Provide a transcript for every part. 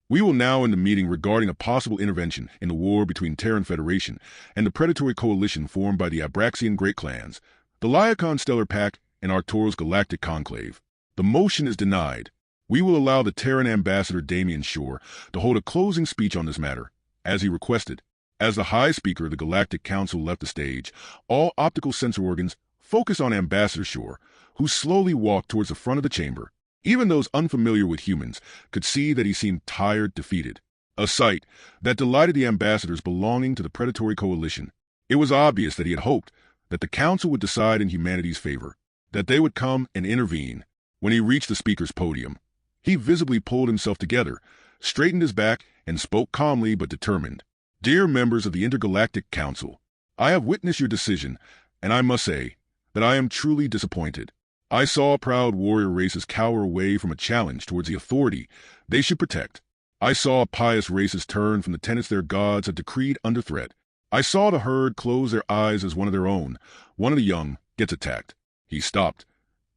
We will now end the meeting regarding a possible intervention in the war between Terran Federation and the predatory coalition formed by the Abraxian Great Clans, the Lyacon Stellar Pact, and Arcturus Galactic Conclave. The motion is denied. We will allow the Terran Ambassador Damian Shore to hold a closing speech on this matter, as he requested. As the High Speaker of the Galactic Council left the stage, all optical sensor organs focused on Ambassador Shore, who slowly walked towards the front of the chamber. Even those unfamiliar with humans could see that he seemed tired, defeated. A sight that delighted the ambassadors belonging to the predatory coalition. It was obvious that he had hoped that the council would decide in humanity's favor, that they would come and intervene. When he reached the speaker's podium, he visibly pulled himself together, straightened his back, and spoke calmly but determined. Dear members of the Intergalactic Council, I have witnessed your decision, and I must say that I am truly disappointed. I saw proud warrior races cower away from a challenge towards the authority they should protect. I saw pious races turn from the tenets their gods had decreed under threat. I saw the herd close their eyes as one of their own, one of the young, gets attacked. He stopped,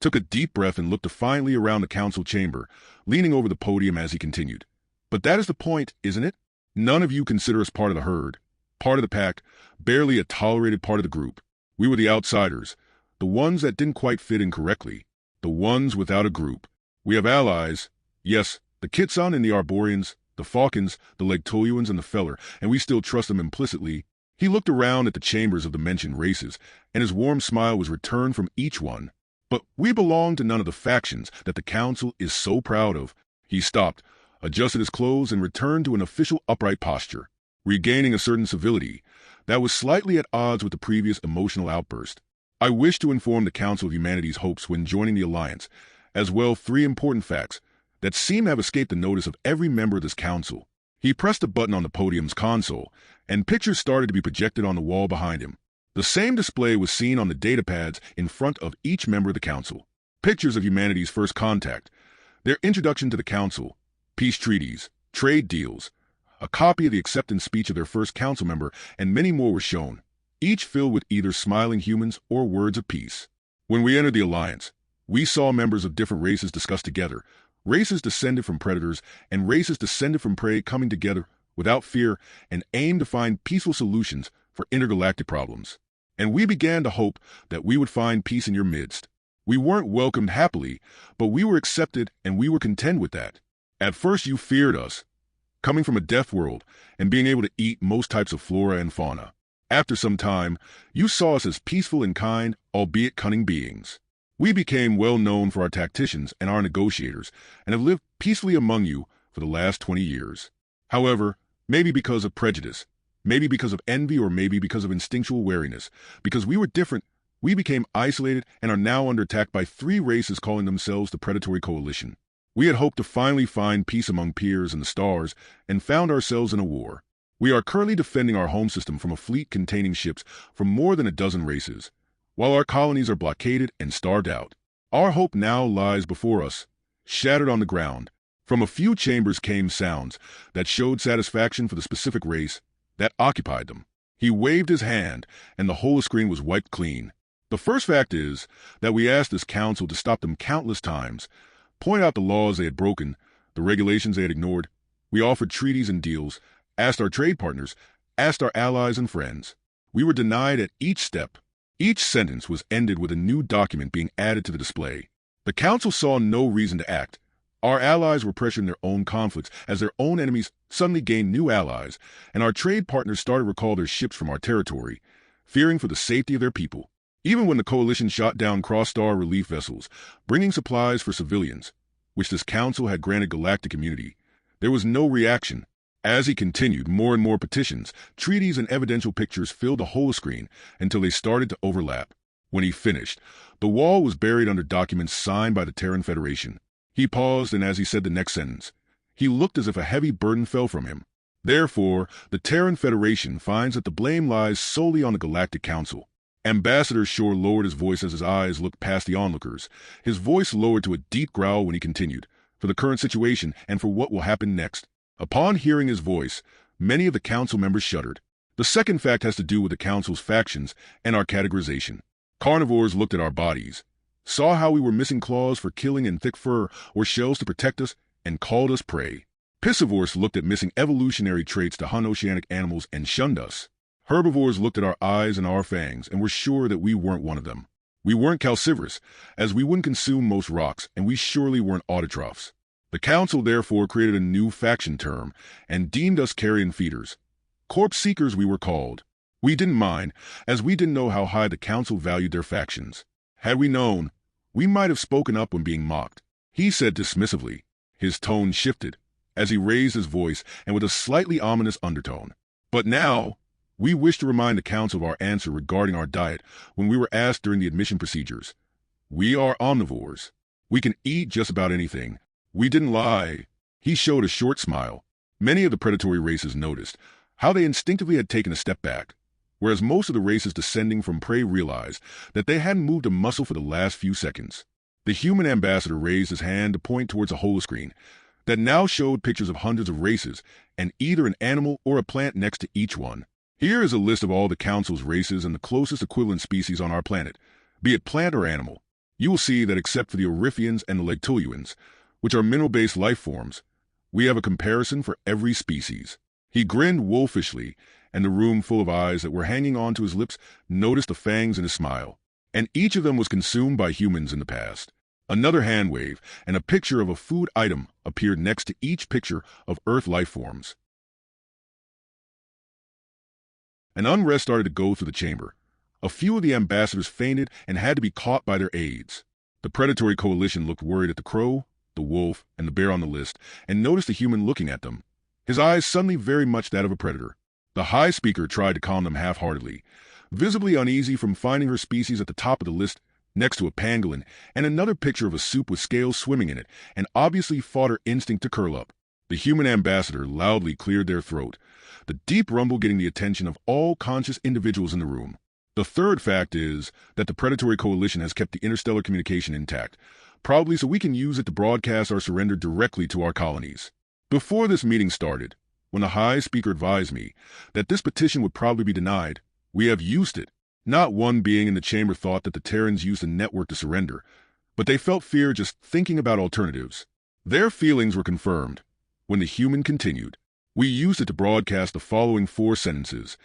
took a deep breath, and looked defiantly around the council chamber, leaning over the podium as he continued. But that is the point, isn't it? None of you consider us part of the herd, part of the pack, barely a tolerated part of the group. We were the outsiders, the ones that didn't quite fit in correctly, the ones without a group. We have allies, yes, the Kitson and the Arborians, the Falcons, the Legtoluans and the Feller, and we still trust them implicitly. He looked around at the chambers of the mentioned races, and his warm smile was returned from each one. But we belong to none of the factions that the council is so proud of. He stopped, adjusted his clothes, and returned to an official upright posture, regaining a certain civility that was slightly at odds with the previous emotional outburst. I wish to inform the Council of Humanity's hopes when joining the Alliance, as well 3 important facts that seem to have escaped the notice of every member of this council. He pressed a button on the podium's console, and pictures started to be projected on the wall behind him. The same display was seen on the datapads in front of each member of the council. Pictures of humanity's first contact, their introduction to the council, peace treaties, trade deals, a copy of the acceptance speech of their first council member, and many more were shown, each filled with either smiling humans or words of peace. When we entered the Alliance, we saw members of different races discuss together, races descended from predators and races descended from prey coming together without fear and aim to find peaceful solutions for intergalactic problems. And we began to hope that we would find peace in your midst. We weren't welcomed happily, but we were accepted and we were content with that. At first you feared us, coming from a death world and being able to eat most types of flora and fauna. After some time, you saw us as peaceful and kind, albeit cunning beings. We became well known for our tacticians and our negotiators, and have lived peacefully among you for the last 20 years. However, maybe because of prejudice, maybe because of envy, or maybe because of instinctual wariness, because we were different, we became isolated and are now under attack by 3 races calling themselves the Predatory Coalition. We had hoped to finally find peace among peers and the stars, and found ourselves in a war. We are currently defending our home system from a fleet containing ships from more than a dozen races, while our colonies are blockaded and starved out. Our hope now lies before us, shattered on the ground. From a few chambers came sounds that showed satisfaction for the specific race that occupied them. He waved his hand, and the whole screen was wiped clean. The first fact is that we asked this council to stop them countless times, point out the laws they had broken, the regulations they had ignored. We offered treaties and deals, asked our trade partners, asked our allies and friends. We were denied at each step. Each sentence was ended with a new document being added to the display. The council saw no reason to act. Our allies were pressuring their own conflicts as their own enemies suddenly gained new allies, and our trade partners started to recall their ships from our territory, fearing for the safety of their people. Even when the coalition shot down cross-star relief vessels, bringing supplies for civilians, which this council had granted galactic immunity, there was no reaction. As he continued, more and more petitions, treaties, and evidential pictures filled the whole screen until they started to overlap. When he finished, the wall was buried under documents signed by the Terran Federation. He paused, and as he said the next sentence, he looked as if a heavy burden fell from him. Therefore, the Terran Federation finds that the blame lies solely on the Galactic Council. Ambassador Shore lowered his voice as his eyes looked past the onlookers. His voice lowered to a deep growl when he continued, for the current situation and for what will happen next. Upon hearing his voice, many of the council members shuddered. The second fact has to do with the council's factions and our categorization. Carnivores looked at our bodies, saw how we were missing claws for killing and thick fur or shells to protect us, and called us prey. Piscivores looked at missing evolutionary traits to hunt oceanic animals and shunned us. Herbivores looked at our eyes and our fangs and were sure that we weren't one of them. We weren't calcivorous, as we wouldn't consume most rocks, and we surely weren't autotrophs. The council therefore created a new faction term and deemed us carrion feeders. Corpse seekers we were called. We didn't mind, as we didn't know how high the council valued their factions. Had we known, we might have spoken up when being mocked. He said dismissively. His tone shifted, as he raised his voice and with a slightly ominous undertone. But now, we wish to remind the council of our answer regarding our diet when we were asked during the admission procedures. We are omnivores. We can eat just about anything. We didn't lie. He showed a short smile. Many of the predatory races noticed how they instinctively had taken a step back, whereas most of the races descending from prey realized that they hadn't moved a muscle for the last few seconds. The human ambassador raised his hand to point towards a holoscreen that now showed pictures of hundreds of races and either an animal or a plant next to each one. Here is a list of all the council's races and the closest equivalent species on our planet, be it plant or animal. You will see that except for the Oriphians and the Lectuluans, which are mineral-based life forms, we have a comparison for every species. He grinned wolfishly, and the room full of eyes that were hanging onto his lips noticed the fangs in his smile. And each of them was consumed by humans in the past. Another hand wave, and a picture of a food item appeared next to each picture of Earth life forms. An unrest started to go through the chamber. A few of the ambassadors fainted and had to be caught by their aides. The predatory coalition looked worried at the crow, the wolf, and the bear on the list, and noticed a human looking at them. His eyes suddenly very much that of a predator. The high speaker tried to calm them half-heartedly, visibly uneasy from finding her species at the top of the list next to a pangolin and another picture of a soup with scales swimming in it, and obviously fought her instinct to curl up. The human ambassador loudly cleared their throat, the deep rumble getting the attention of all conscious individuals in the room. The third fact is that the predatory coalition has kept the interstellar communication intact, probably so we can use it to broadcast our surrender directly to our colonies. Before this meeting started, when the high speaker advised me that this petition would probably be denied, we have used it. Not one being in the chamber thought that the Terrans used the network to surrender, but they felt fear just thinking about alternatives. Their feelings were confirmed when the human continued. We used it to broadcast the following 4 sentences.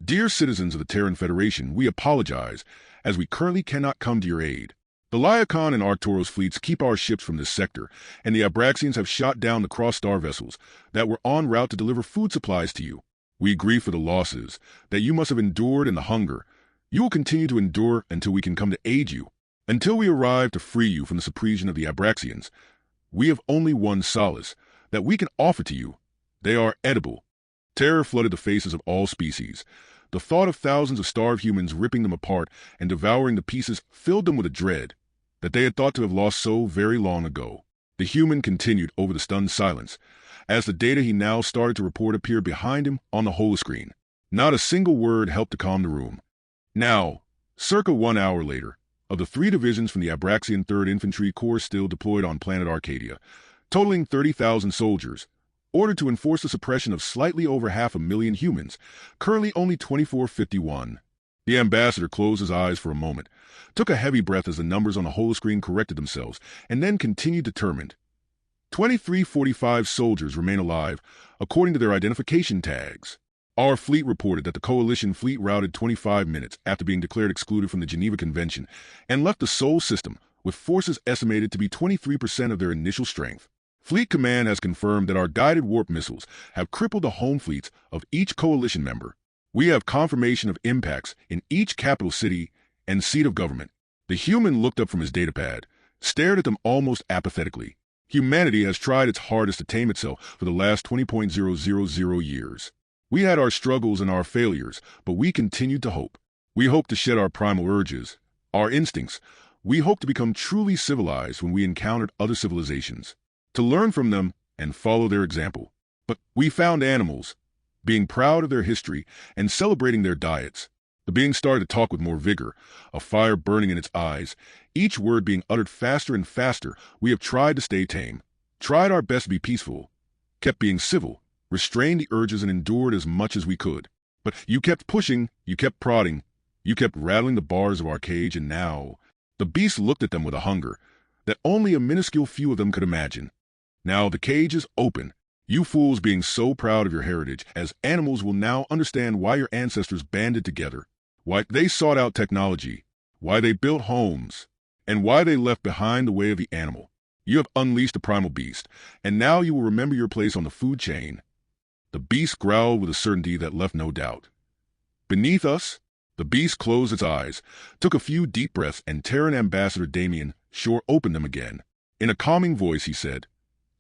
Dear citizens of the Terran Federation, we apologize, as we currently cannot come to your aid. The Lyacon and Arcturus fleets keep our ships from this sector, and the Abraxians have shot down the cross-star vessels that were en route to deliver food supplies to you. We grieve for the losses that you must have endured and the hunger you will continue to endure until we can come to aid you. Until we arrive to free you from the suppression of the Abraxians, we have only one solace that we can offer to you. They are edible. Terror flooded the faces of all species. The thought of thousands of starved humans ripping them apart and devouring the pieces filled them with a dread that they had thought to have lost so very long ago. The human continued over the stunned silence, as the data he now started to report appeared behind him on the holoscreen. Not a single word helped to calm the room. Now, circa 1 hour later, of the 3 divisions from the Abraxian 3rd Infantry Corps still deployed on planet Arcadia, totaling 30,000 soldiers, ordered to enforce the suppression of slightly over 500,000 humans, currently only 2451. The ambassador closed his eyes for a moment, took a heavy breath as the numbers on the holoscreen corrected themselves, and then continued determined. 2345 soldiers remain alive, according to their identification tags. Our fleet reported that the coalition fleet routed 25 minutes after being declared excluded from the Geneva Convention and left the Sol system with forces estimated to be 23% of their initial strength. Fleet Command has confirmed that our guided warp missiles have crippled the home fleets of each coalition member. We have confirmation of impacts in each capital city and seat of government. The human looked up from his datapad, stared at them almost apathetically. Humanity has tried its hardest to tame itself for the last 20.000 years. We had our struggles and our failures, but we continued to hope. We hoped to shed our primal urges, our instincts. We hoped to become truly civilized when we encountered other civilizations, to learn from them and follow their example. But we found animals, being proud of their history and celebrating their diets. The being started to talk with more vigor, a fire burning in its eyes, each word being uttered faster and faster. We have tried to stay tame, tried our best to be peaceful, kept being civil, restrained the urges and endured as much as we could. But you kept pushing, you kept prodding, you kept rattling the bars of our cage, and now the beast looked at them with a hunger that only a minuscule few of them could imagine. Now the cage is open, You fools being so proud of your heritage, as animals will now understand why your ancestors banded together, why they sought out technology, why they built homes, and why they left behind the way of the animal. You have unleashed the primal beast, and now you will remember your place on the food chain. The beast growled with a certainty that left no doubt. Beneath us, the beast closed its eyes, took a few deep breaths, and Terran Ambassador Damien Shore opened them again. In a calming voice, he said,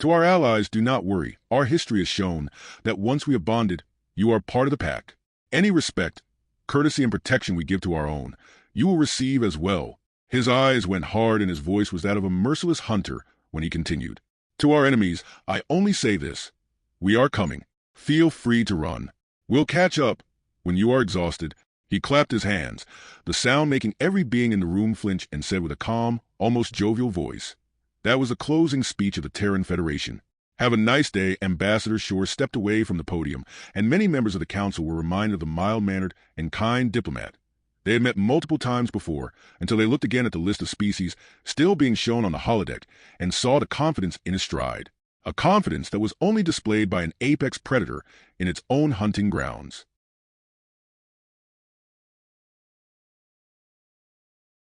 "To our allies, do not worry. Our history has shown that once we have bonded, you are part of the pack. Any respect, courtesy, and protection we give to our own, you will receive as well." His eyes went hard and his voice was that of a merciless hunter when he continued, "To our enemies, I only say this. We are coming. Feel free to run. We'll catch up when you are exhausted." He clapped his hands, the sound making every being in the room flinch, and said with a calm, almost jovial voice, "That was the closing speech of the Terran Federation. Have a nice day." Ambassador Shore stepped away from the podium, and many members of the council were reminded of the mild-mannered and kind diplomat. They had met multiple times before, until they looked again at the list of species still being shown on the holodeck and saw the confidence in his stride. A confidence that was only displayed by an apex predator in its own hunting grounds.